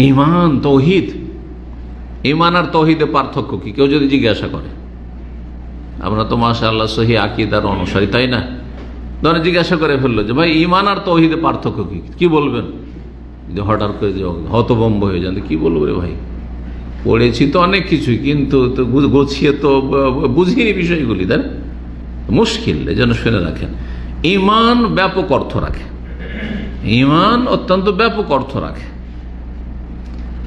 ঈমান তৌহিদ, ঈমান আর তৌহিদের পার্থক্য কি কেউ যদি জিজ্ঞাসা করে? আমরা তো মাশাআল্লাহ সহি আকীদার অনুসারী, তাই না? ধরে জিজ্ঞাসা করে ফেললো যে ভাই ঈমান আর তৌহিদের পার্থক্য কি, কি বলবেন? যদি হঠাৎ করে হতভম্ব হয়ে যান, কি বলবো রে ভাই, পড়েছি তো অনেক কিছুই, কিন্তু গুছিয়ে তো বুঝিনি বিষয়গুলি, তাই মুশকিল। এজন্য শুনে রাখেন, ঈমান ব্যাপক অর্থ রাখে, ঈমান অত্যন্ত ব্যাপক অর্থ রাখে।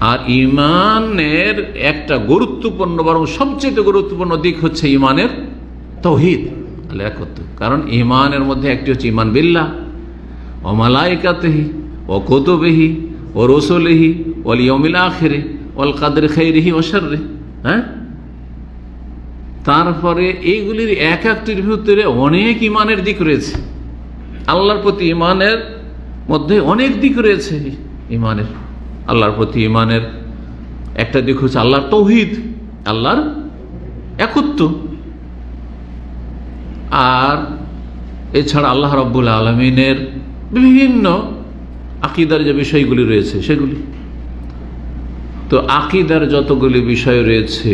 আর ঈমানের একটা গুরুত্বপূর্ণ, বরং সবচেয়ে গুরুত্বপূর্ণ দিক হচ্ছে ঈমানের তাওহীদ, আল্লাহর একত্ব। কারণ ঈমানের মধ্যে একটি হচ্ছে ঈমান বিল্লাহ ওয়া মালাইকাতিহি ওয়া কুতুবিহি ওয়া রুসুলিহি ওয়াল ইয়াউমিল আখির ওয়াল কদরি খাইরিহি ওয়া শাররিহি। হ্যাঁ, তারপরে এইগুলির এক একটির ভিতরে অনেক ঈমানের দিক রয়েছে। আল্লাহর প্রতি ঈমানের মধ্যে অনেক দিক রয়েছে ঈমানের। আল্লাহর প্রতি ঈমানের একটা দিক হচ্ছে আল্লাহর তাওহীদ, আল্লাহর একত্ব। আর এছাড়া আল্লাহ রাব্বুল আলামিনের বিভিন্ন আকীদার যে বিষয়গুলি রয়েছে সেগুলি। তো আকীদার যতগুলি বিষয় রয়েছে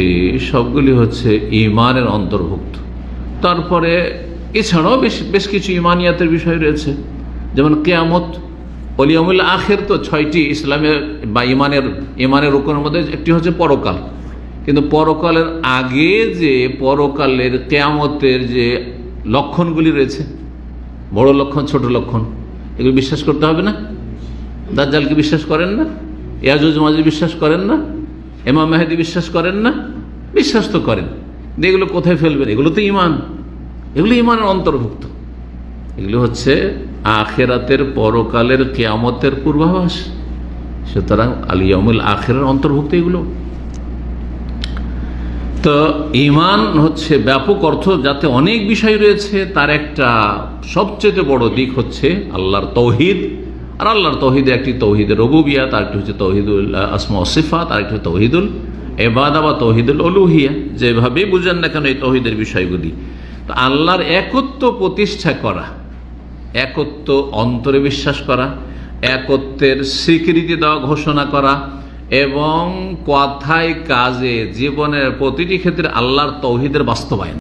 সবগুলি হচ্ছে ঈমানের অন্তর্ভুক্ত। তারপরে এছাড়াও বেশ কিছু ঈমানিয়াতের বিষয় রয়েছে, যেমন কিয়ামত, ওয়াল ইয়াউমিল আখির। তো 6টি ইসলামের বা ঈমানের রুকনের মধ্যে একটি হচ্ছে পরকাল। কিন্তু পরকালের আগে যে পরকালের কিয়ামতের যে লক্ষণগুলি রয়েছে, বড় লক্ষণ ছোট লক্ষণ, এগুলো বিশ্বাস করতে হবে না? দাজ্জালকে বিশ্বাস করেন না? ইয়াজুজ মাজুজ বিশ্বাস করেন না? ইমাম মেহেদী বিশ্বাস করেন না? বিশ্বাস তো করেন। এগুলো কোথায় ফেলবেন? এগুলো তো ঈমান, এগুলো ঈমানের অন্তর্ভুক্ত। এগুলো হচ্ছে আখিরাতের, পরকালের, কিয়ামতের পূর্বাভাস। সুতরাং আল ইয়াউমুল আখিরের অন্তর্ভুক্ত এগুলো। তো ঈমান হচ্ছে ব্যাপক অর্থ, যাতে অনেক বিষয় রয়েছে। তার একটা সবচেয়ে বড় দিক হচ্ছে আল্লাহর তাওহীদ। আর আল্লাহর তাওহীদের একটি তাওহীদুর রুবুবিয়্যাহ, তার একটি হচ্ছে তাওহীদুল আসমা ওয়া সিফাত, আর একটি তাওহীদুল ইবাদা বা তাওহীদুল উলুহিয়্যাহ। যেভাবেই বুঝেন না কেন এই তাওহীদের বিষয়গুলি, তো আল্লাহর একত্ব প্রতিষ্ঠা করা, একত্ব অন্তরে বিশ্বাস করা, একত্বের স্বীকৃতি দেওয়া, ঘোষণা করা, এবং কথায় কাজে জীবনের প্রতিটি ক্ষেত্রে আল্লাহর তাওহীদের বাস্তবায়ন।